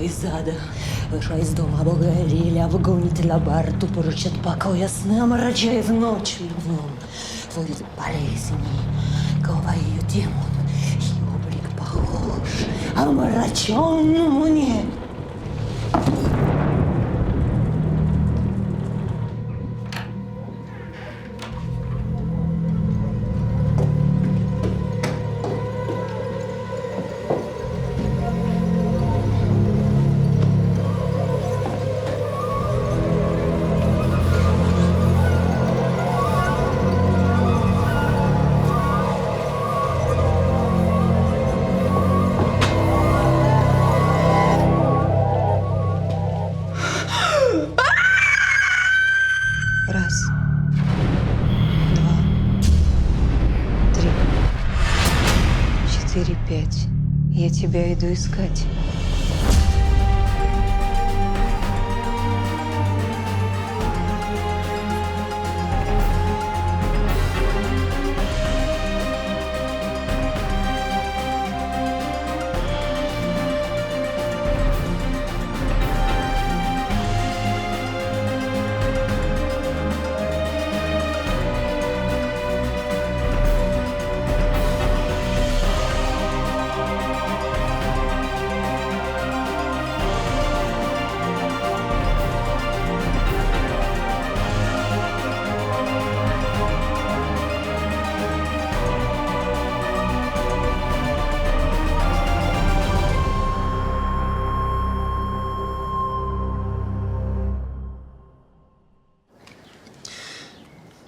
из ада, вышла из дома Бога Лиля, вгонит лабарту, поручит покоя сны, омрачает ночь луном, водит болезни, голова ее демон, ее облик похож, омрачен мне. Раз, два, три, 4, 5. Я тебя иду искать.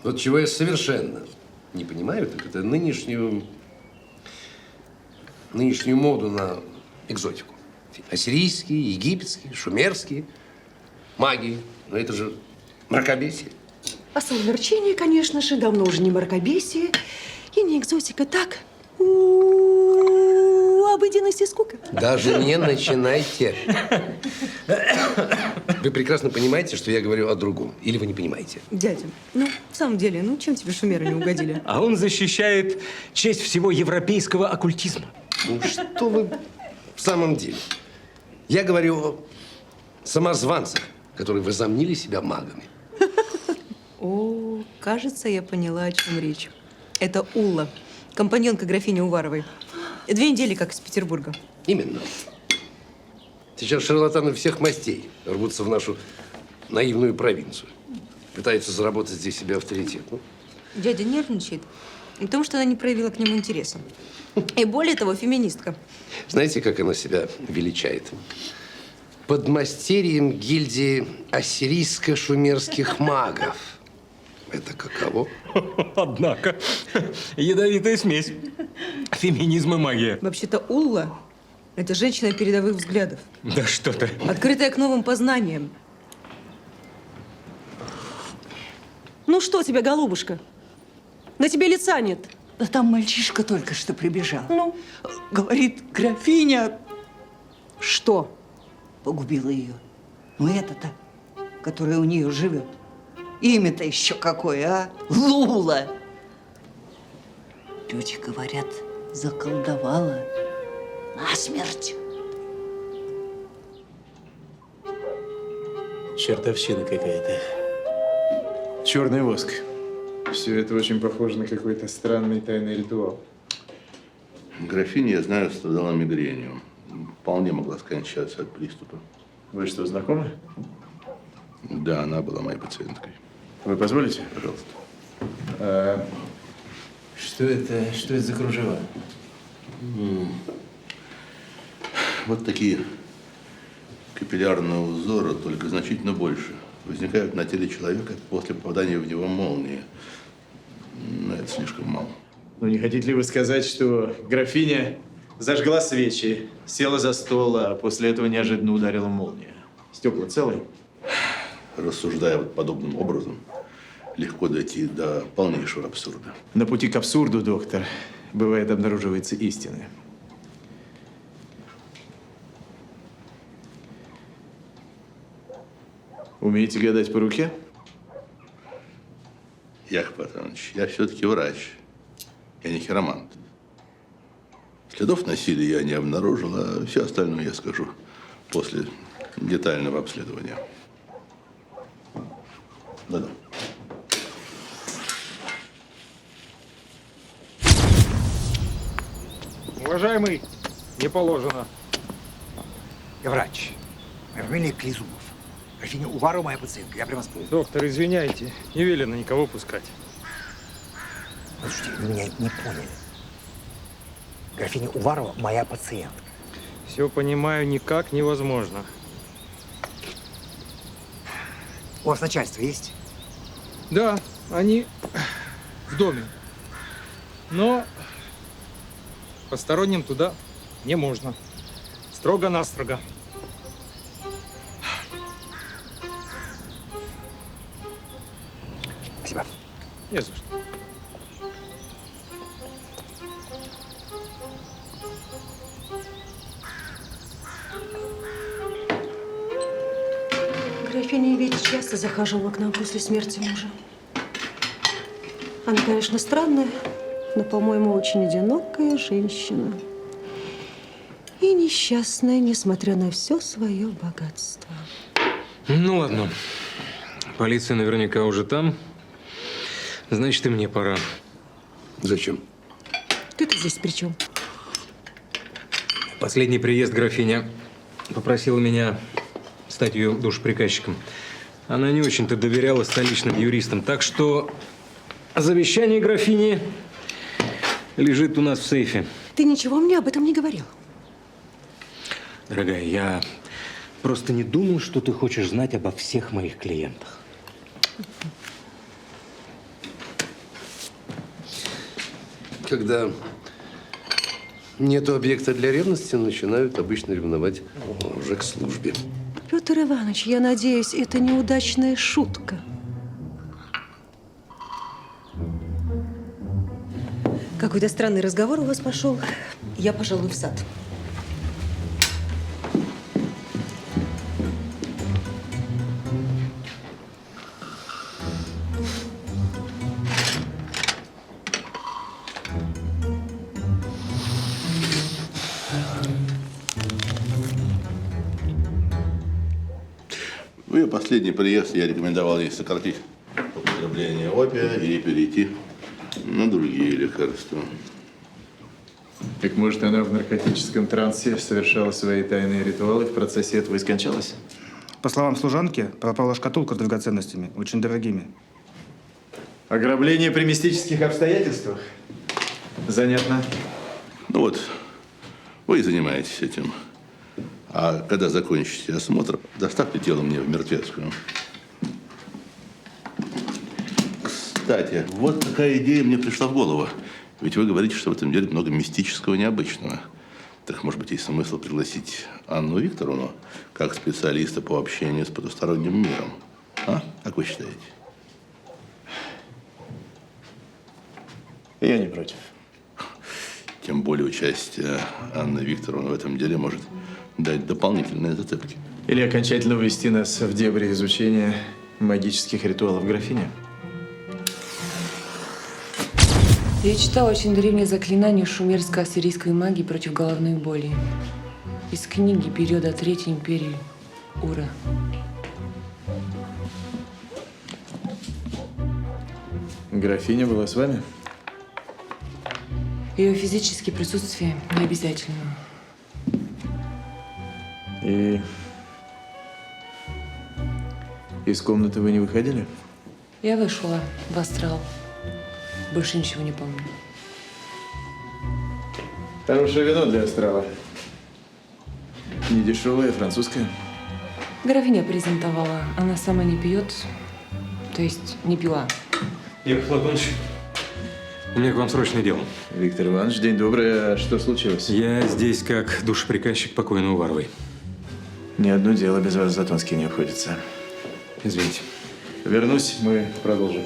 Вот чего я совершенно не понимаю, так это нынешнюю моду на экзотику. Ассирийские, египетские, шумерские, магии. Но это же мракобесие. А самомерчение, конечно же, давно уже не мракобесие и не экзотика. Так, обыденность и скука. Даже не начинайте. Вы прекрасно понимаете, что я говорю о другом. Или вы не понимаете? Дядя, ну, в самом деле, ну, чем тебе шумеры не угодили? А он защищает честь всего европейского оккультизма. Ну, что вы в самом деле? Я говорю о самозванцах, которые возомнили себя магами. О, кажется, я поняла, о чем речь. Это Улла, компаньонка графини Уваровой. 2 недели как из Петербурга. Именно. Сейчас шарлатаны всех мастей рвутся в нашу наивную провинцию. Пытаются заработать здесь себе авторитет. Ну, Дядя нервничает, потому что она не проявила к нему интереса. И более того, феминистка. знаете, как она себя величает? Подмастерьем гильдии ассирийско-шумерских магов. Это каково? Однако, ядовитая смесь. Феминизм и магия. Вообще-то Улла – это женщина передовых взглядов. Да что ты. Открытая к новым познаниям. Ну что тебе, голубушка? На тебе лица нет. Да там мальчишка только что прибежал. Ну? Говорит, графиня Что? погубила ее. Ну это-то, которая у нее живет. Имя-то еще какое, а? Лула. Люди говорят, заколдовала насмерть. Чертовщина какая-то. Черный воск. Все это очень похоже на какой-то странный тайный ритуал. Графиня, я знаю, страдала мигренью. Вполне могла скончаться от приступа. Вы что, знакомы? Да, она была моей пациенткой. Вы позволите? Пожалуйста. Что это за кружева? Вот такие капиллярные узоры, только значительно больше. Возникают на теле человека после попадания в него молнии. Но это слишком мало. Ну, не хотите ли вы сказать, что графиня зажгла свечи, села за стол, а после этого неожиданно ударила молния? Стекла целые? Рассуждая вот подобным образом, легко дойти до полнейшего абсурда. На пути к абсурду, доктор, бывает обнаруживается истина. Умеете гадать по руке? Яков Патронович, я все-таки врач. Я не хиромант. Следов насилия я не обнаружил, а все остальное я скажу после детального обследования. Да-да. Уважаемый, не положено. Я врач. Фамилия Клизунов. Графиня Уварова моя пациентка. Я прямо спал. Доктор, извиняйте, не велено никого пускать. Слушайте, вы меня не поняли. Графиня Уварова моя пациентка. Все понимаю, никак невозможно. У вас начальство есть? Да, они в доме. Но посторонним туда не можно. Строго-настрого. Спасибо. Не за что. Графиня ведь часто захаживала к нам после смерти мужа. Она, конечно, странная, но, по-моему, очень одинокая женщина. И несчастная, несмотря на все свое богатство. Ну ладно. Полиция наверняка уже там. Значит, и мне пора. Зачем? Ты-то здесь при чем? Последний приезд графиня попросила меня стать ее душеприказчиком. Она не очень-то доверяла столичным юристам, так что завещание графини лежит у нас в сейфе. Ты ничего мне об этом не говорил. Дорогая, я просто не думал, что ты хочешь знать обо всех моих клиентах. Когда нету объекта для ревности, начинают обычно ревновать уже к службе. Петр Иванович, я надеюсь, это неудачная шутка. Какой-то странный разговор у вас пошел. Я, пожалуй, в сад. В ее последний приезд я рекомендовал ей сократить употребление опия и перейти на другие лекарства. Так может, она в наркотическом трансе совершала свои тайные ритуалы, в процессе этого и скончалась? По словам служанки, пропала шкатулка с драгоценностями, очень дорогими. Ограбление при мистических обстоятельствах? Занятно. Ну вот, вы и занимаетесь этим. А когда закончите осмотр, доставьте тело мне в мертвецкую. Кстати, вот такая идея мне пришла в голову. Ведь вы говорите, что в этом деле много мистического и необычного. Так, может быть, есть смысл пригласить Анну Викторовну как специалиста по общению с потусторонним миром? А? Как вы считаете? Я не против. Тем более участие Анны Викторовны в этом деле может дать дополнительные зацепки. Или окончательно ввести нас в дебри изучения магических ритуалов графини. Я читала очень древнее заклинание шумерско-ассирийской магии против головной боли. Из книги периода Третьей империи Ура. Графиня была с вами? Ее физическое присутствие не обязательно. И из комнаты вы не выходили? Я вышла в астрал. Больше ничего не помню. Хорошее вино для астрала. Не дешевое, французское. Графиня презентовала. Она сама не пьет, то есть не пила. Яков Платоныч, у меня к вам срочное дело. Виктор Иванович, день добрый. А что случилось? Я здесь как душеприказчик покойной Уваровой. Ни одно дело без вас, Затонский, не обходится. Извините. Вернусь, мы продолжим.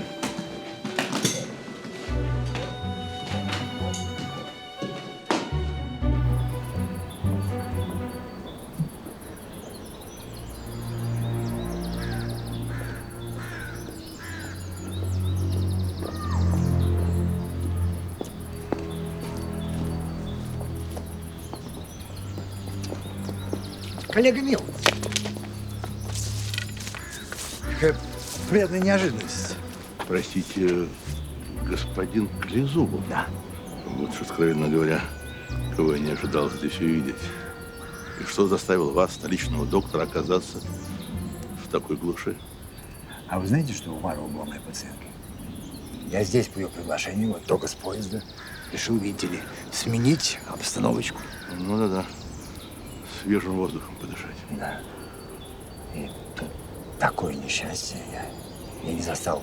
коллега Мил. Какая приятная неожиданность. Простите, господин Клизубов? Да. Вот что, откровенно говоря, кого я не ожидал здесь увидеть. И что заставило вас, столичного доктора, оказаться в такой глуши? А вы знаете, что Уварова была моей пациенткой? Я здесь по ее приглашению, вот только с поезда. Решил, видите ли, сменить обстановочку. Ну да-да, свежим воздухом подышать. Да. И тут такое несчастье. Я не застал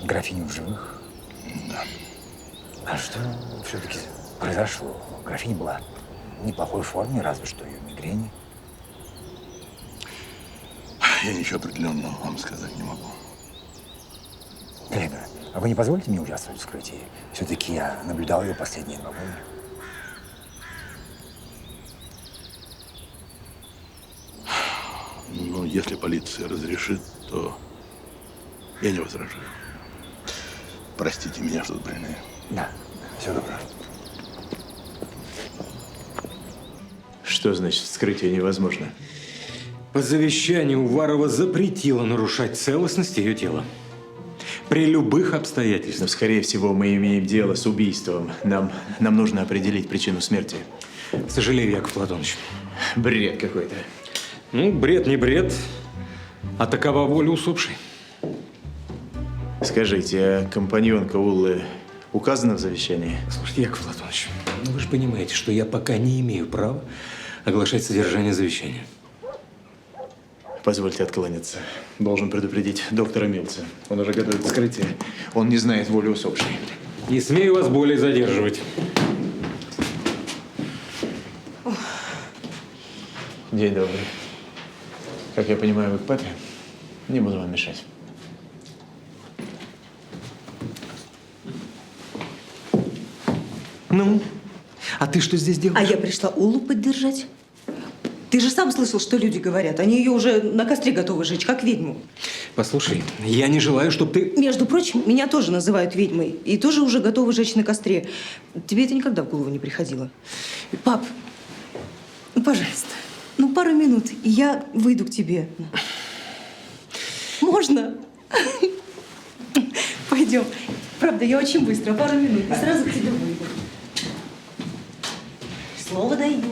графиню в живых. Да. А что все-таки произошло? Графиня была в неплохой форме, разве что ее мигрени. Я ничего определенного вам сказать не могу. Коллега, а вы не позволите мне участвовать в вскрытии? Все-таки я наблюдал ее последние 2 года. Ну, если полиция разрешит, то я не возражаю. Простите меня, что больные. Да, все добро. Что значит вскрытие невозможно? По завещанию Уварова запретила нарушать целостность ее тела. При любых Но, обстоятельствах. скорее всего, мы имеем дело с убийством. Нам нужно определить причину смерти. Сожалею, Яков Платонович. Бред какой-то. Ну, бред не бред, а такова воля усопшей. Скажите, а компаньонка Уллы указана в завещании? Слушайте, Яков Платонович, ну вы же понимаете, что я пока не имею права оглашать содержание завещания. Позвольте откланяться. Должен предупредить доктора Милца. Он уже готовит вскрытие. Он не знает воли усопшей. Не смею вас более задерживать. День добрый. Как я понимаю, вы к папе? Не буду вам мешать. Ну, а ты что здесь делаешь? А я пришла Уллу поддержать. Ты же сам слышал, что люди говорят. Они ее уже на костре готовы жечь, как ведьму. Послушай, я не желаю, чтобы ты… Между прочим, меня тоже называют ведьмой. И тоже уже готовы жечь на костре. Тебе это никогда в голову не приходило. Пап, ну, пожалуйста, ну, пару минут, и я выйду к тебе. Можно? Пойдем. Правда, я очень быстро, пару минут, и сразу к тебе выйду. Слово даю.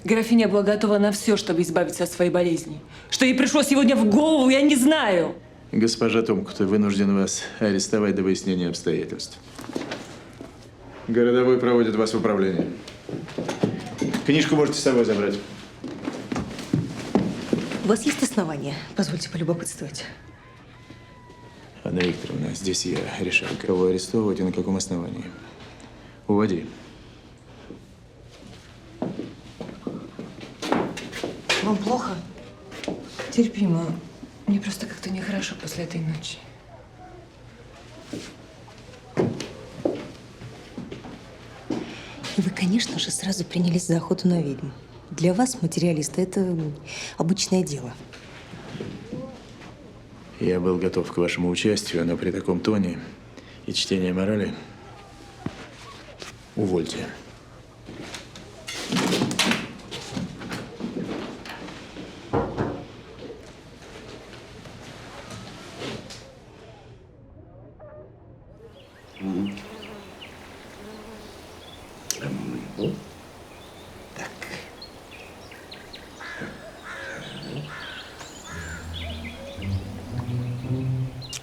Графиня была готова на все, чтобы избавиться от своей болезни. Что ей пришло сегодня в голову, я не знаю. Госпожа Томкута, вынужден вас арестовать до выяснения обстоятельств. Городовой проводит вас в управление. Книжку можете с собой забрать. У вас есть основания? Позвольте полюбопытствовать. Анна Викторовна, здесь я решаю, кого арестовывать и на каком основании. Уводи. Вам плохо? Терпимо. Мне просто как-то нехорошо после этой ночи. И вы, конечно же, сразу принялись за охоту на ведьм. Для вас, материалиста, это обычное дело. Я был готов к вашему участию, но при таком тоне и чтении морали увольте.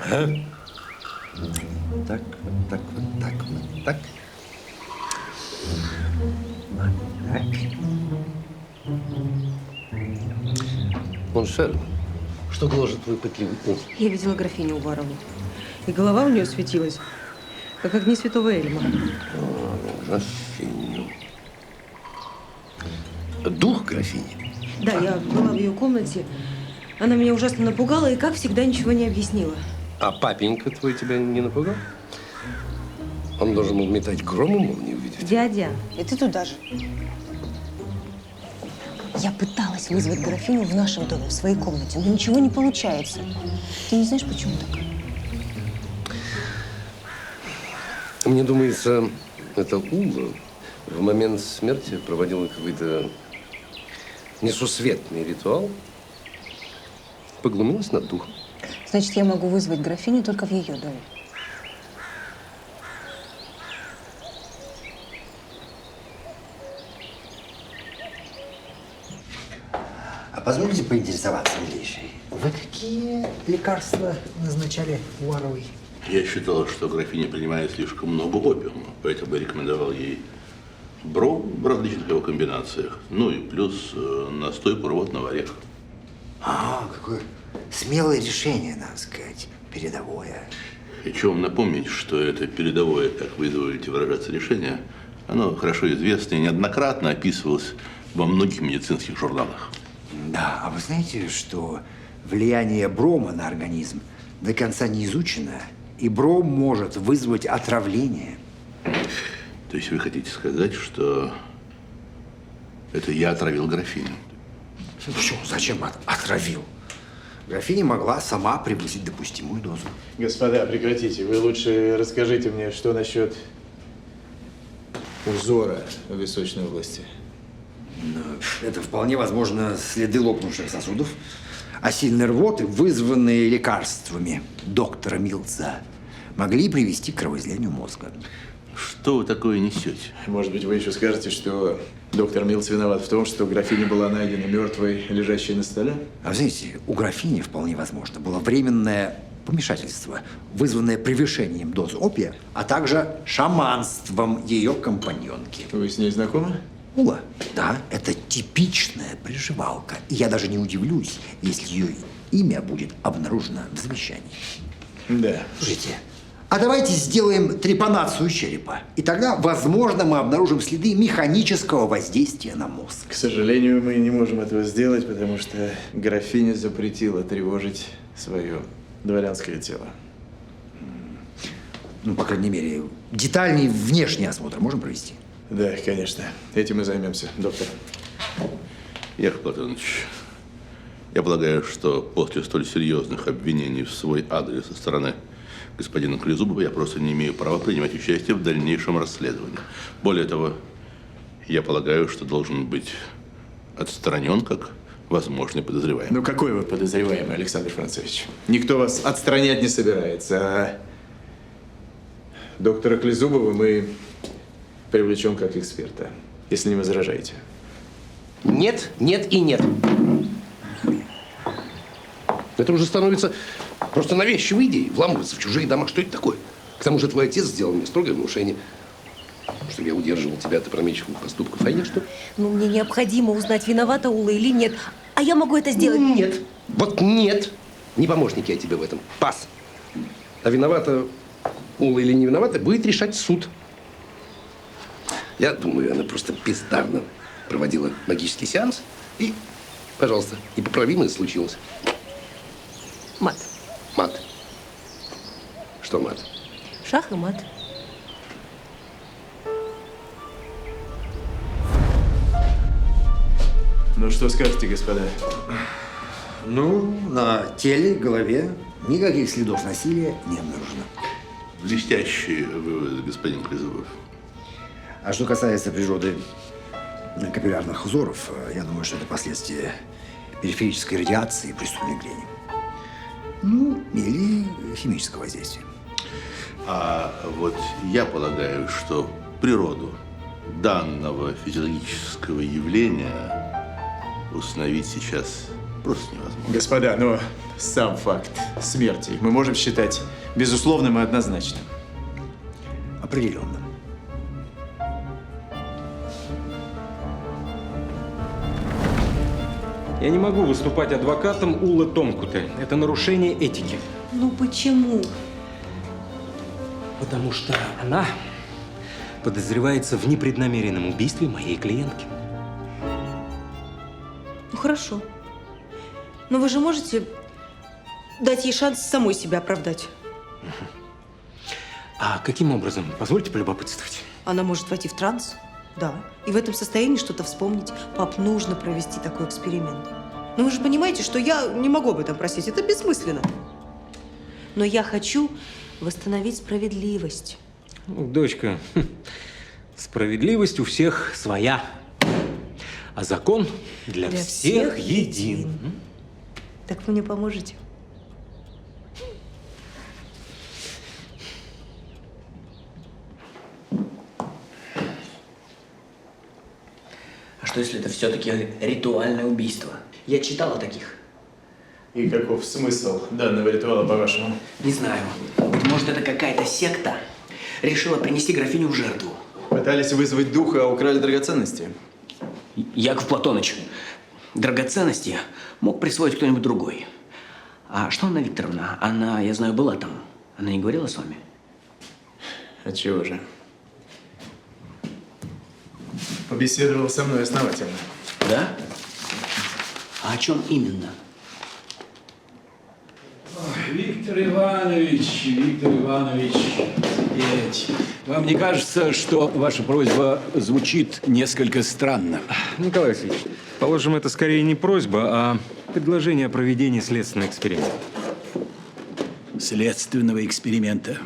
Так, вот так, вот так, вот так. Вот так. Моншер, что гложет твой пытливый ум? Я видела графиню Уварову. И голова у нее светилась, как огни святого Эльма. Графиню. Дух графини. Да, я была в ее комнате. Она меня ужасно напугала и, как всегда, ничего не объяснила. А папенька твой тебя не напугал? Он должен был метать гром и молнию, увидеть. Дядя, и ты туда же. Я пыталась вызвать графиню в нашем доме, в своей комнате, но ничего не получается. Ты не знаешь, почему так? Мне думается, это Ула в момент смерти проводила какой-то несусветный ритуал, поглумилась над духом. Значит, я могу вызвать графиню только в ее доме. А позвольте поинтересоваться, милейший, вы какие лекарства назначали Уваровой? Я считал, что графиня принимает слишком много опиума, поэтому рекомендовал ей бром в различных его комбинациях, ну и плюс настойку рвотного ореха. Какое смелое решение, надо сказать, передовое. Хочу вам напомнить, что это передовое, как вы изволите выражаться, решение, оно хорошо известно и неоднократно описывалось во многих медицинских журналах. Да, а вы знаете, что влияние брома на организм до конца не изучено, и бром может вызвать отравление. То есть вы хотите сказать, что это я отравил графиню? Почему? Зачем отравил? Графиня могла сама превысить допустимую дозу. Господа, прекратите. Вы лучше расскажите мне, что насчет узора в височной области. Это вполне возможно следы лопнувших сосудов, а сильные рвоты, вызванные лекарствами доктора Милца, могли привести к кровоизлиянию мозга. Что вы такое несете? Может быть, вы еще скажете, что доктор Милц виноват в том, что графиня была найдена мертвой, лежащей на столе? А вы знаете, у графини вполне возможно было временное помешательство, вызванное превышением дозы опия, а также шаманством ее компаньонки. Вы с ней знакомы? Ула, да, это типичная приживалка. И я даже не удивлюсь, если ее имя будет обнаружено в завещании. Да. Слушайте, а давайте сделаем трепанацию черепа. И тогда, возможно, мы обнаружим следы механического воздействия на мозг. К сожалению, мы не можем этого сделать, потому что графиня запретила тревожить свое дворянское тело. Ну, по крайней мере, детальный внешний осмотр можем провести? Да, конечно. Этим мы займемся, доктор. Яков Платонович, я полагаю, что после столь серьезных обвинений в свой адрес со стороны господина Клизубова я просто не имею права принимать участие в дальнейшем расследовании. Более того, я полагаю, что должен быть отстранен как возможный подозреваемый. Ну, какой вы подозреваемый, Александр Францевич? Никто вас отстранять не собирается, а доктора Клизубова мы привлечем как эксперта, если не возражаете. Нет, нет и нет. Это уже становится просто навязчивой идеей. Вламываться в чужие дома. Что это такое? К тому же твой отец сделал мне строгое внушение, чтобы я удерживал тебя от опрометчивых поступков. А я что? Ну, мне необходимо узнать, виновата Ула или нет. А я могу это сделать? Нет. Вот нет. Не помощник я тебе в этом. Пас. А виновата Ула или не виновата, будет решать суд. Я думаю, она просто бездарно проводила магический сеанс. И, пожалуйста, непоправимое случилось. Мат. Мат. Что мат? Шах и мат. Ну, что скажете, господа? Ну, на теле, голове никаких следов насилия не обнаружено. Блестящие выводы, господин Клизубов. А что касается природы капиллярных узоров, я думаю, что это последствия периферической радиации при мигрени. Ну, или химического воздействия. А вот я полагаю, что природу данного физиологического явления установить сейчас просто невозможно. Господа, но сам факт смерти мы можем считать безусловным и однозначным. Определенно. Я не могу выступать адвокатом Улы Томкуты. Это нарушение этики. Ну почему? Потому что она подозревается в непреднамеренном убийстве моей клиентки. Ну, хорошо. Но вы же можете дать ей шанс самой себя оправдать. А каким образом? Позвольте полюбопытствовать. Она может войти в транс, да, и в этом состоянии что-то вспомнить. Пап, нужно провести такой эксперимент. Но вы же понимаете, что я не могу об этом просить. Это бессмысленно. Но я хочу восстановить справедливость. Ну, дочка, справедливость у всех своя, а закон для всех един. Так вы мне поможете? А что, если это все-таки ритуальное убийство? Я читал о таких. И каков смысл данного ритуала, по-вашему? Не знаю. Быть может, это какая-то секта решила принести графиню в жертву. Пытались вызвать духа, а украли драгоценности. Яков Платоныч, драгоценности мог присвоить кто-нибудь другой. А что Анна Викторовна? Она, я знаю, была там. Она не говорила с вами? Отчего же? Побеседовал со мной основательно. Да? А о чем именно? Виктор Иванович, сидеть. Вам не кажется, что ваша просьба звучит несколько странно? Николай Васильевич, положим, это скорее не просьба, а предложение о проведении следственного эксперимента. Следственного эксперимента?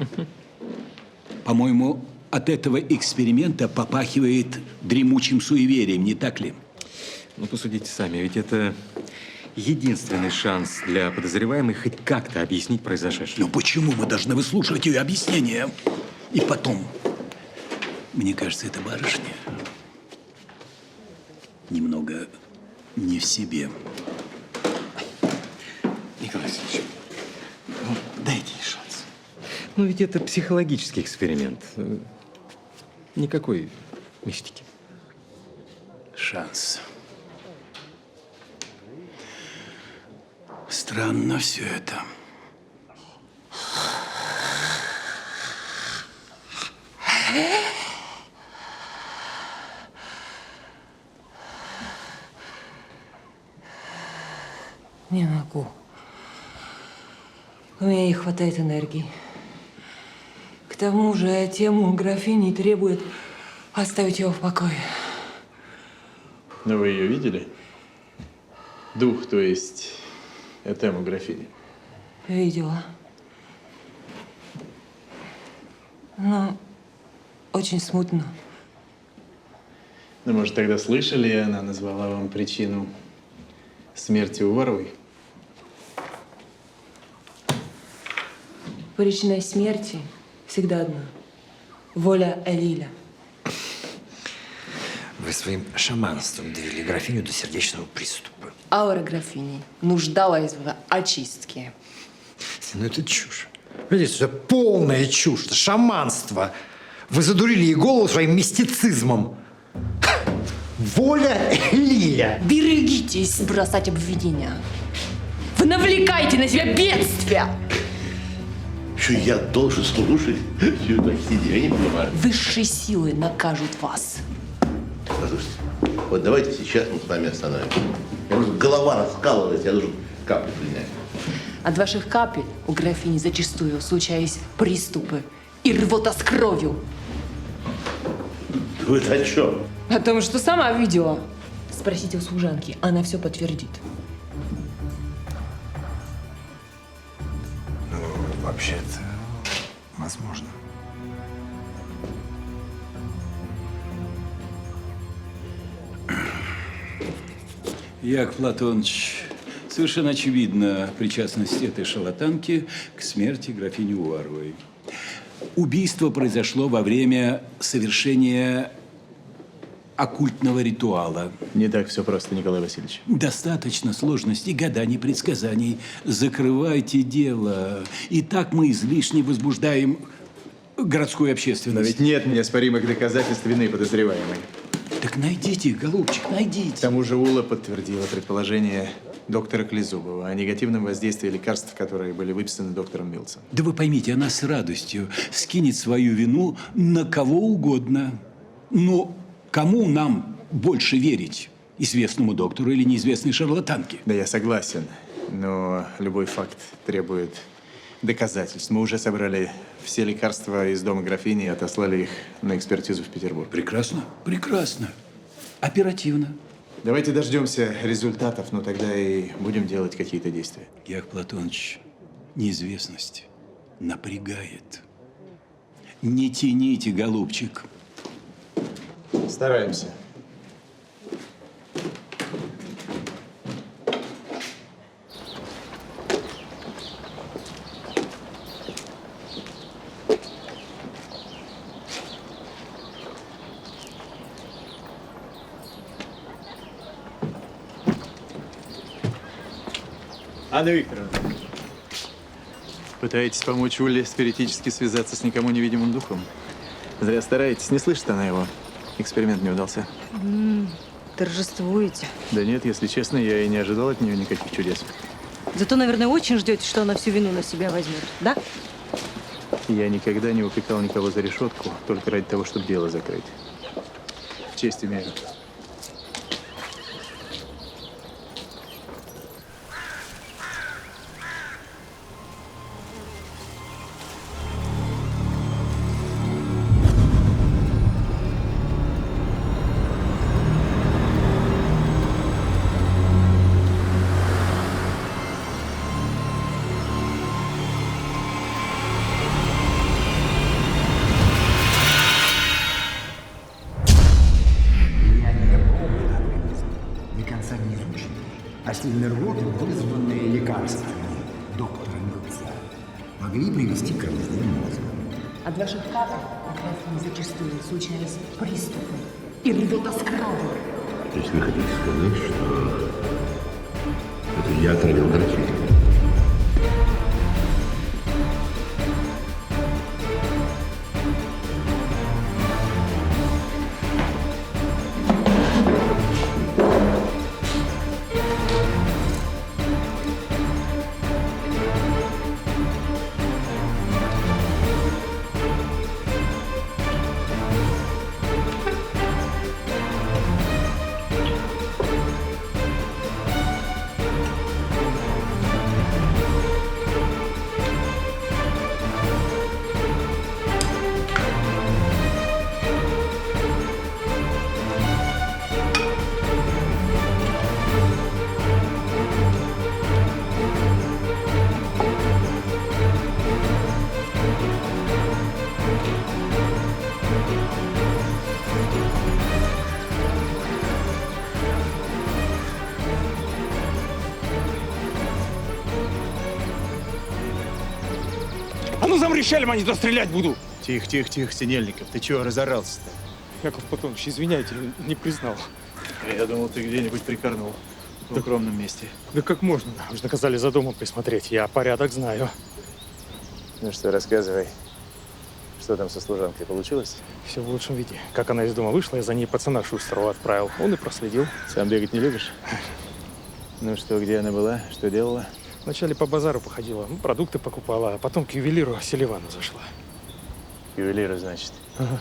По-моему, от этого эксперимента попахивает дремучим суеверием, не так ли? Ну, посудите сами, ведь это единственный шанс для подозреваемой хоть как-то объяснить произошедшее. Но почему мы должны выслушивать ее объяснение? И потом, мне кажется, эта барышня немного не в себе. Николай Васильевич, ну, дайте ей шанс. Ну, ведь это психологический эксперимент. Никакой мистики. Шанс. Странно все это. Не могу. У меня не хватает энергии. К тому же тему графини требует оставить его в покое. Но вы ее видели? Дух, то есть этему графини. Видела. Но очень смутно. Ну, может, тогда слышали, и она назвала вам причину смерти Уваровой? Причина смерти всегда одна. Воля Элиля. Вы своим шаманством довели графиню до сердечного приступа. Аура графини нуждалась в очистке. Ну это чушь. Видите, это полная чушь, это шаманство. Вы задурили ей голову своим мистицизмом. Воля Элиля. Берегитесь бросать обвинения. Вы навлекаете на себя бедствия. Что я должен слушать? Я не понимаю. Высшие силы накажут вас. Послушайте, вот давайте сейчас мы с вами остановимся. У меня уже голова раскалывается, я должен каплю принять. От ваших капель у графини зачастую случались приступы и рвота с кровью. Вы о чем? О том, что сама видела. Спросите у служанки, она все подтвердит. Ну, вообще-то, возможно. Яков Платоныч, совершенно очевидна причастность этой шарлатанки к смерти графини Уваровой. Убийство произошло во время совершения оккультного ритуала. Не так все просто, Николай Васильевич. Достаточно сложностей, гаданий, предсказаний. Закрывайте дело. И так мы излишне возбуждаем городскую общественность. Но ведь нет неоспоримых доказательств вины подозреваемой. Так найдите их, голубчик, найдите. К тому же Ула подтвердила предположение доктора Клизубова о негативном воздействии лекарств, которые были выписаны доктором Милсом. Да вы поймите, она с радостью скинет свою вину на кого угодно. Но кому нам больше верить? Известному доктору или неизвестной шарлатанке? Да, я согласен, но любой факт требует доказательств. Мы уже собрали все лекарства из дома графини и отослали их на экспертизу в Петербург. Прекрасно, прекрасно. Оперативно. Давайте дождемся результатов, но тогда и будем делать какие-то действия. Яков Платоныч, неизвестность напрягает. Не тяните, голубчик. Стараемся. Анна Викторовна, пытаетесь помочь Улле спиритически связаться с никому невидимым духом? Зря стараетесь, не слышит она его. Эксперимент не удался. Торжествуете. Да нет, если честно, я и не ожидал от нее никаких чудес. Зато, наверное, очень ждете, что она всю вину на себя возьмет, да? Я никогда не упекал никого за решетку, только ради того, чтобы дело закрыть. В честь имею. А сильные рвоты, вызванные лекарствами доктора Милса, могли привести к разрыву мозга. От ваших капель зачастую случались приступы и рвота с кровью. То есть вы хотите сказать, что это я отравил графиню? Замрещали, а не то стрелять буду. Тихо, тихо, тихо, Синельников. Ты чего разорался-то? Яков Платоныч, извиняйте, не признал. Я думал, ты где-нибудь прикорнул. В укромном месте. Да как можно? Вы же наказали за домом присмотреть. Я порядок знаю. Ну что, рассказывай. Что там со служанкой? Получилось? Все в лучшем виде. Как она из дома вышла, я за ней пацана Шустрого отправил. Он и проследил. Сам бегать не любишь? Ну что, где она была? Что делала? Вначале по базару походила, продукты покупала, а потом к ювелиру Селивану зашла. Ювелира, значит? Ага.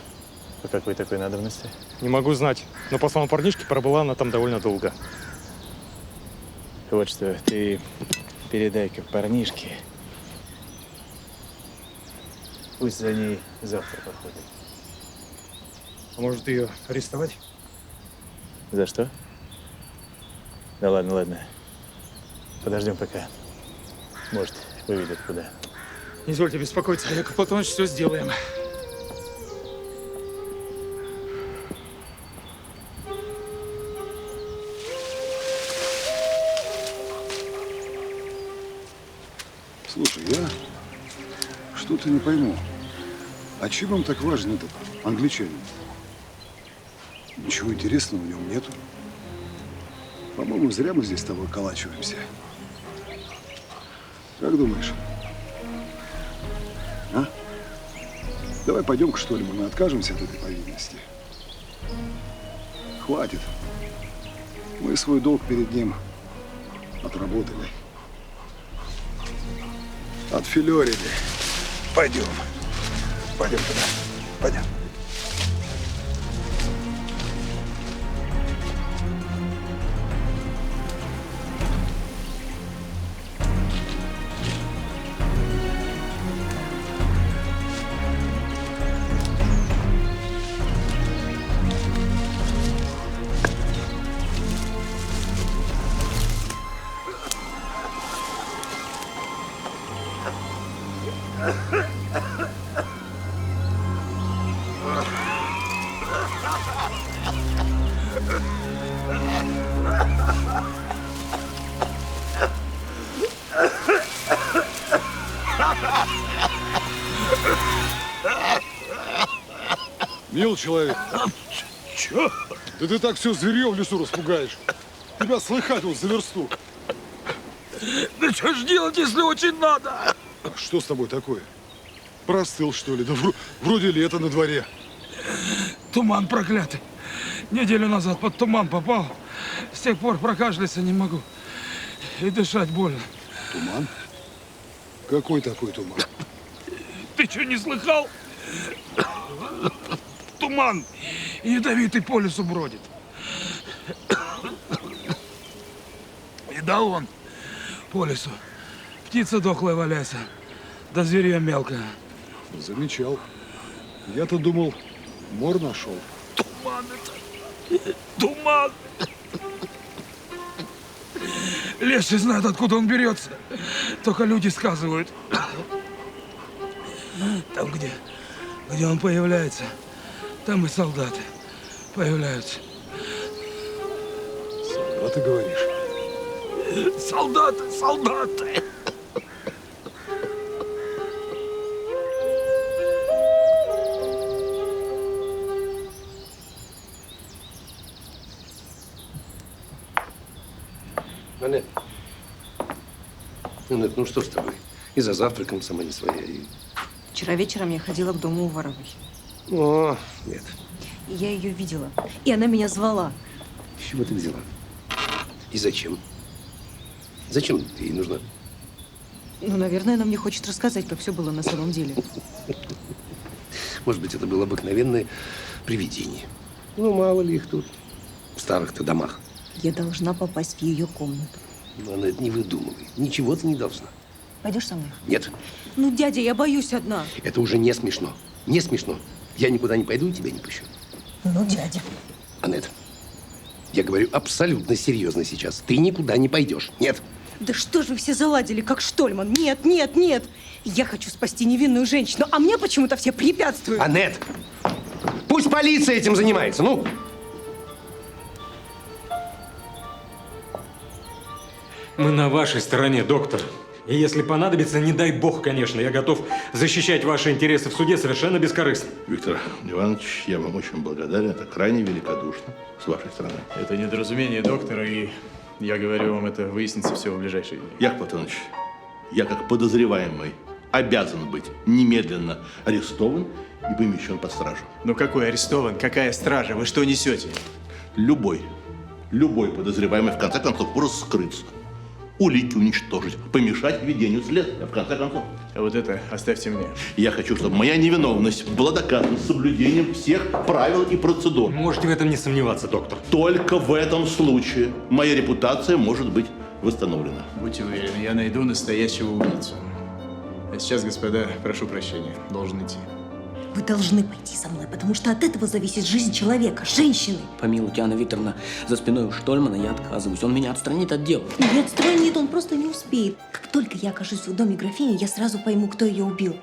По какой такой надобности? Не могу знать. Но, по словам парнишки, пробыла она там довольно долго. Вот что, ты передай-ка парнишке. Пусть за ней завтра походит. А может, ее арестовать? За что? Да ладно, ладно. Подождем пока. Может, выведет куда. Не извольте беспокоиться, Яков Платоныч, все сделаем. Слушай, я что-то не пойму. А чем вам так важен этот англичанин? Ничего интересного в нем нету. По-моему, зря мы здесь с тобой околачиваемся. Как думаешь? А? Давай пойдем-ка, что ли, мы откажемся от этой повинности. Хватит. Мы свой долг перед ним Отработали. Отфилерили. Пойдем. Пойдем туда. Пойдем. Мил человек. Че? Да ты так все зверье в лесу распугаешь. Тебя слыхать вот за версту. Да что ж делать, если очень надо? Что с тобой такое? Простыл, что ли? Да вроде лето на дворе. Туман проклятый. Неделю назад под туман попал. С тех пор прокашляться не могу. И дышать больно. Туман? Какой такой туман? Ты что, не слыхал? Туман ядовитый по лесу бродит. И да он по лесу. Птица дохлая валяется, да зверье мелкое. Замечал. Я-то думал, мор нашел. Туман это. Туман. Леший знает, откуда он берется. Только люди сказывают. Там, где он появляется, там и солдаты появляются. Солдаты, говоришь? Солдаты, солдаты. Анет. Анет, ну что с тобой? И за завтраком сама не своя. И... Вчера вечером я ходила к дому Уваровой. О, нет. И я ее видела. И она меня звала. С чего ты взяла? И зачем? Зачем ты ей нужна? Ну, наверное, она мне хочет рассказать, как все было на самом деле. Может быть, это было обыкновенное привидение. Ну, мало ли их тут. В старых-то домах. Я должна попасть в ее комнату. Но она это не выдумывает. Ничего ты не должна. Пойдешь со мной? Нет. Ну, дядя, я боюсь одна. Это уже не смешно. Не смешно. Я никуда не пойду и тебя не пущу. Ну, дядя. Анет, я говорю абсолютно серьезно сейчас. Ты никуда не пойдешь. Нет. Да что же вы все заладили, как Штольман? Нет, нет, нет. Я хочу спасти невинную женщину, а мне почему-то все препятствуют. Анет, пусть полиция этим занимается. Ну. Мы на вашей стороне, доктор. И если понадобится, не дай бог, конечно, я готов защищать ваши интересы в суде совершенно бескорыстно. Виктор Иванович, я вам очень благодарен. Это крайне великодушно с вашей стороны. Это недоразумение доктора, и я говорю вам, это выяснится все в ближайшие дни. Яков Платоныч, я как подозреваемый обязан быть немедленно арестован и помещен под стражу. Ну какой арестован? Какая стража? Вы что несете? Любой подозреваемый в конце концов может скрыться. Улики уничтожить, помешать ведению следствия, в конце концов. А вот это оставьте мне. Я хочу, чтобы моя невиновность была доказана с соблюдением всех правил и процедур. Можете в этом не сомневаться, доктор. Только в этом случае моя репутация может быть восстановлена. Будьте уверены, я найду настоящего убийцу. А сейчас, господа, прошу прощения, должен идти. Вы должны пойти со мной, потому что от этого зависит жизнь человека, женщины. Помилуйте, Анна Викторовна, за спиной у Штольмана я отказываюсь. Он меня отстранит от дела. Не отстранит, он просто не успеет. Как только я окажусь в доме графини, я сразу пойму, кто ее убил.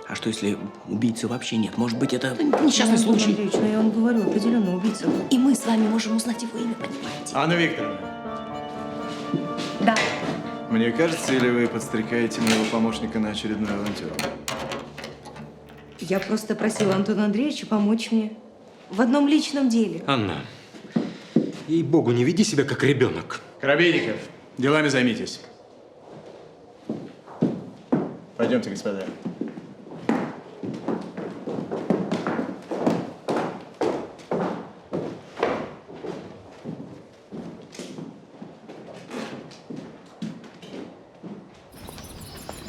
А что, если убийцы вообще нет? Может быть, это несчастный случай? Андреевич, ну я вам говорю, определенно убийца. И мы с вами можем узнать его имя, понимаете? Анна Викторовна. Да. Мне кажется, или вы подстрекаете моего помощника на очередную авантюру? Я просто просила Антона Андреевича помочь мне в одном личном деле. Анна, ей-богу, не веди себя как ребенок. Коробейников, делами займитесь. Пойдемте, господа.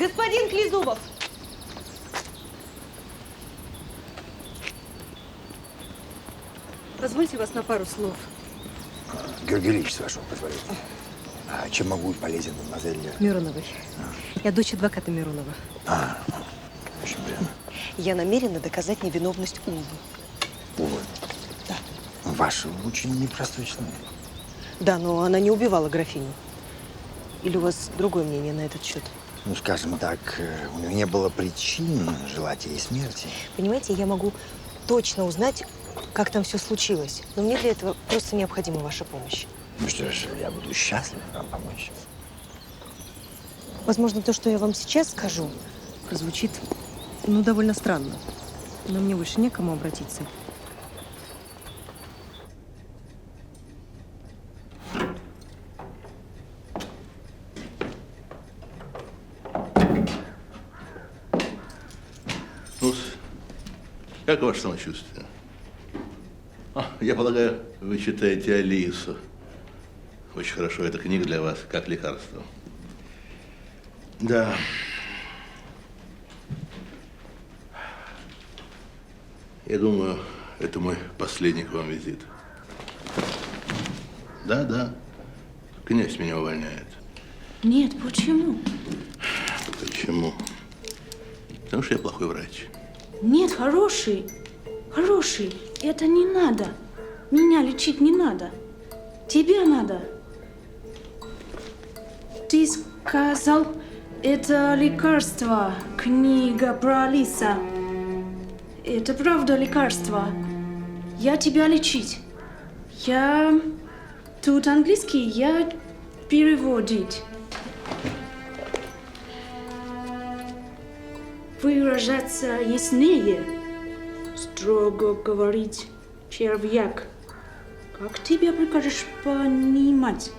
Господин Клизубов! Позвольте вас на пару слов. Георгий Ильич, с вашего позволения. А чем могу быть полезен, мадемуазель? Мироновой. Я дочь адвоката Миронова. Очень приятно. Я намерена доказать невиновность Улы. Увы. Да. Ваш очень непростой человек. Да, но она не убивала графиню. Или у вас другое мнение на этот счет? Ну, скажем так, у нее не было причин желать ей смерти. Понимаете, я могу точно узнать, как там все случилось. Но мне для этого просто необходима ваша помощь. Ну что ж, я буду счастлив вам помочь. Возможно, то, что я вам сейчас скажу, прозвучит, ну, довольно странно. Но мне больше некому обратиться. Ну, как ваше самочувствие? Я полагаю, вы читаете Алису. Очень хорошо, эта книга для вас как лекарство. Да. Я думаю, это мой последний к вам визит. Да. Князь меня увольняет. Нет, почему? Почему? Потому что я плохой врач. Нет, хороший. Хороший. Это не надо. Меня лечить не надо. Тебе надо. Ты сказал, это лекарство. Книга про Алиса. Это правда лекарство. Я тебя лечить. Я... Тут английский, я переводить. Выражаться яснее. Строго говорить, червяк. Как тебе прикажешь понимать?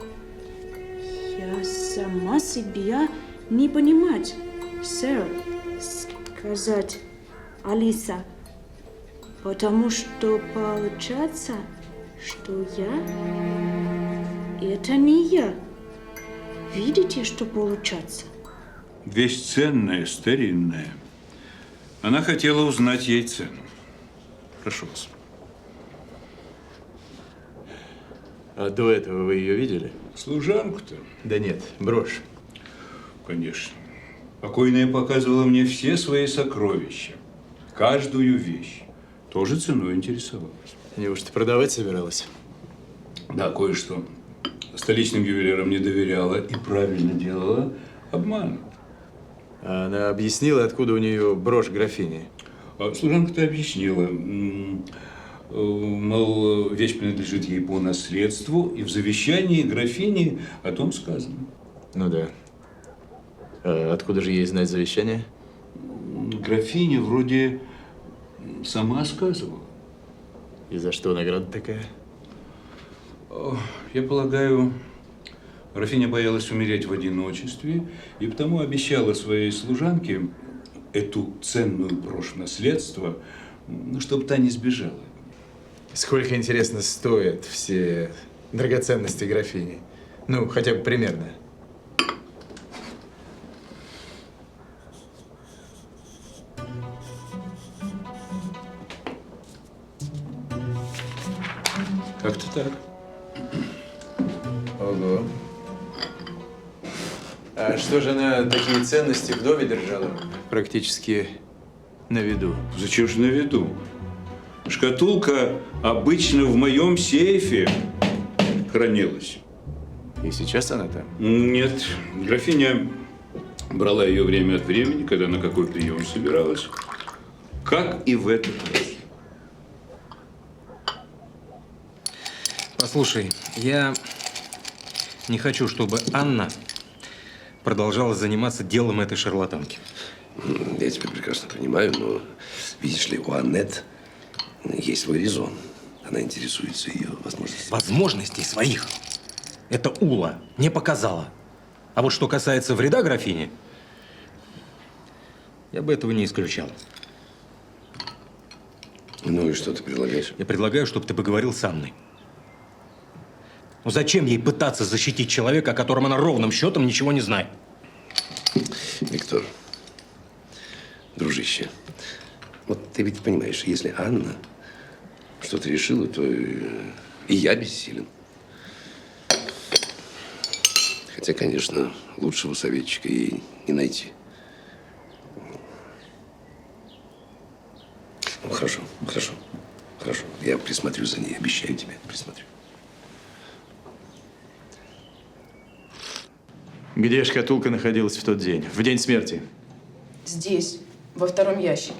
Я сама себя не понимать, сэр. Сказать, Алиса, потому что получается, что это не я. Видите, что получается? Вещь ценная, старинная. Она хотела узнать ей цену. Прошу вас. А до этого вы ее видели? Служанку-то? Да нет, брошь. Конечно. Покойная показывала мне все свои сокровища. Каждую вещь. Тоже ценой интересовалась. Неужто продавать собиралась? Да, кое-что. Столичным ювелирам не доверяла и правильно делала обман. А она объяснила, откуда у нее брошь графини? Служанка-то объяснила. Мол, вещь принадлежит ей по наследству, и в завещании графини о том сказано. Ну да. А откуда же ей знать завещание? Графиня вроде сама сказывала. И за что награда такая? Я полагаю, графиня боялась умереть в одиночестве, и потому обещала своей служанке эту ценную брошь наследства, чтобы та не сбежала. Сколько, интересно, стоят все драгоценности графини? Ну, хотя бы примерно. Как-то так. Ого. А что же она такие ценности в доме держала? Практически на виду. Зачем же на виду? Шкатулка обычно в моем сейфе хранилась. И сейчас она там? Нет. Графиня брала ее время от времени, когда на какой прием собиралась. Как и в этот раз. Послушай, я не хочу, чтобы Анна продолжала заниматься делом этой шарлатанки. Я тебя прекрасно понимаю, но, видишь ли, у Аннет есть свой резон. Она интересуется ее возможностями. Возможностей своих эта Ула не показала. А вот что касается вреда графине, я бы этого не исключал. Ну и что ты предлагаешь? Я предлагаю, чтобы ты поговорил с Анной. Ну зачем ей пытаться защитить человека, о котором она ровным счетом ничего не знает? Виктор, дружище, вот ты ведь понимаешь, если Анна что-то решила, то и я бессилен. Хотя, конечно, лучшего советчика ей не найти. Ну, хорошо, хорошо, хорошо. Я присмотрю за ней, обещаю тебе, присмотрю. Где шкатулка находилась в тот день, в день смерти? Здесь, во втором ящике.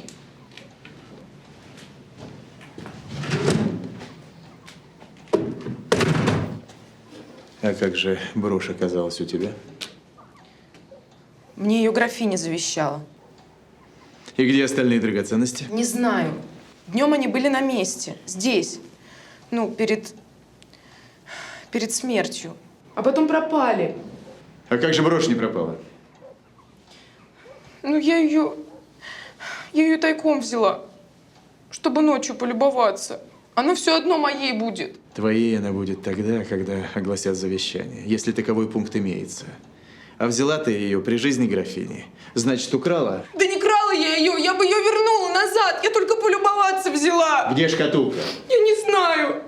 А как же брошь оказалась у тебя? Мне ее графиня завещала. И где остальные драгоценности? Не знаю. Днем они были на месте, здесь. Ну, перед смертью. А потом пропали. А как же брошь не пропала? Ну, я ее тайком взяла, чтобы ночью полюбоваться. Она все одно моей будет. Твоей она будет тогда, когда огласят завещание, если таковой пункт имеется. А взяла ты ее при жизни графини. Значит, украла? Да не крала я ее, я бы ее вернула назад. Я только полюбоваться взяла. Где шкатулка? Я не знаю.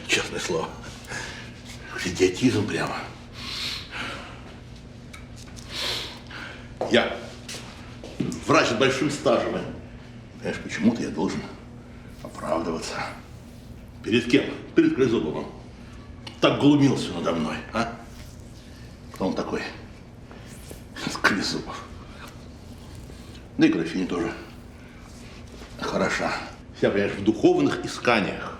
Честное слово. Идиотизм прямо. Я врач с большим стажем. Понимаешь, почему-то я должен оправдываться. Перед кем? Перед Крызубовым. Так глумился надо мной, а? Кто он такой? Крызубов. Да и графиня тоже хороша. Вся, понимаешь, в духовных исканиях.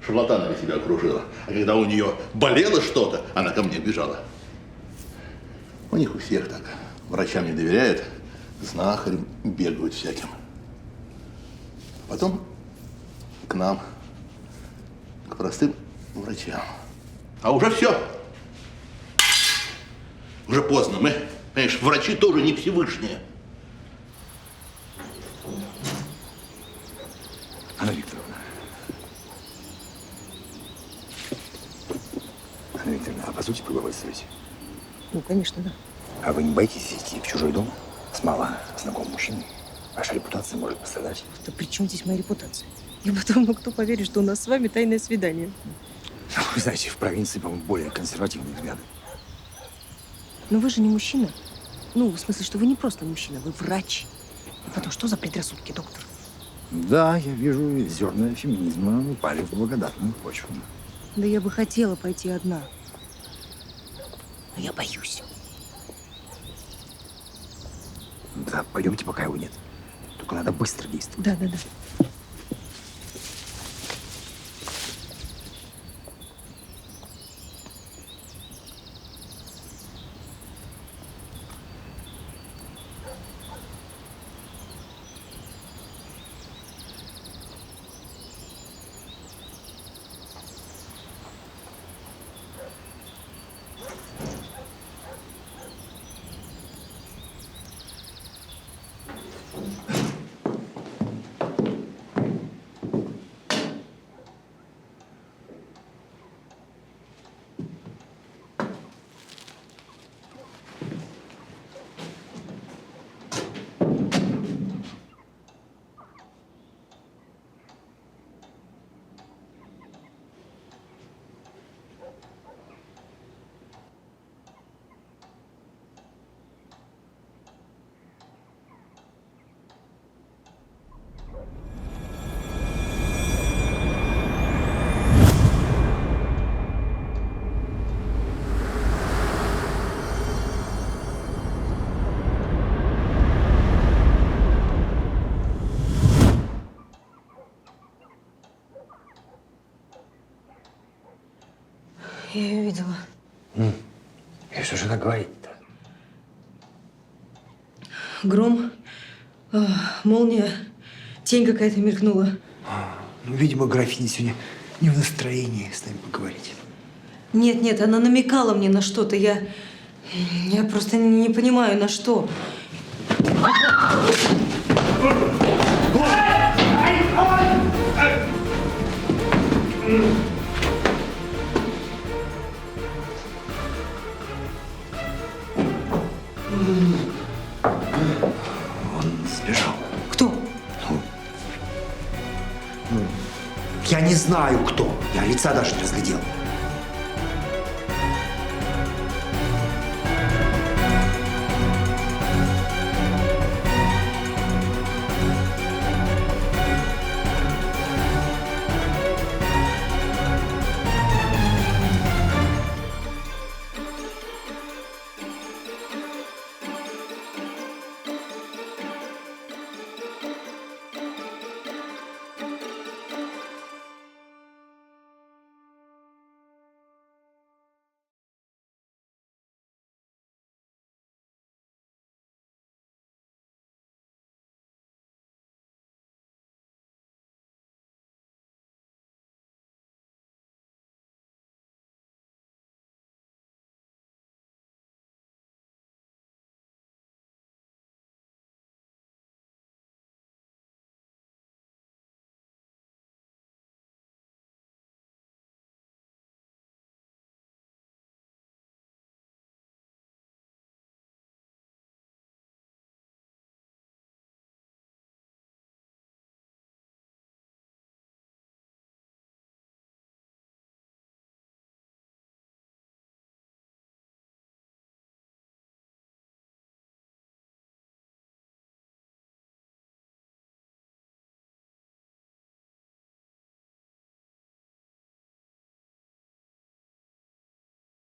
Шарлатанами себя окружила. А когда у нее болело что-то, она ко мне бежала. У них у всех так. Врачам не доверяют, к знахарям бегают всяким. Потом к нам, к простым врачам. А уже все. Уже поздно. Мы, понимаешь, врачи тоже не Всевышние. Анна Викторовна. Анна Викторовна, а позвольте поблагодарить? Ну, конечно, да. А вы не боитесь идти в чужой дом с мало знакомым мужчиной? Ваша репутация может пострадать. Да при чем здесь моя репутация? И потом, ну кто поверит, что у нас с вами тайное свидание? Вы знаете, в провинции, по-моему, более консервативные взгляды. Но вы же не мужчина. Ну, в смысле, что вы не просто мужчина, вы врач. И потом, что за предрассудки, доктор? Да, я вижу, зерна феминизма упали в благодатную почву. Да я бы хотела пойти одна. Но я боюсь. Да, пойдемте, пока его нет. Только надо быстро действовать. Да. Я ее видела. И что же она говорит-то? Гром, молния, тень какая-то мелькнула. Ну, видимо, графиня сегодня не в настроении с нами поговорить. Нет, она намекала мне на что-то. Я просто не понимаю, на что. Он сбежал. Кто? Я не знаю, кто. Я лица даже не разглядел.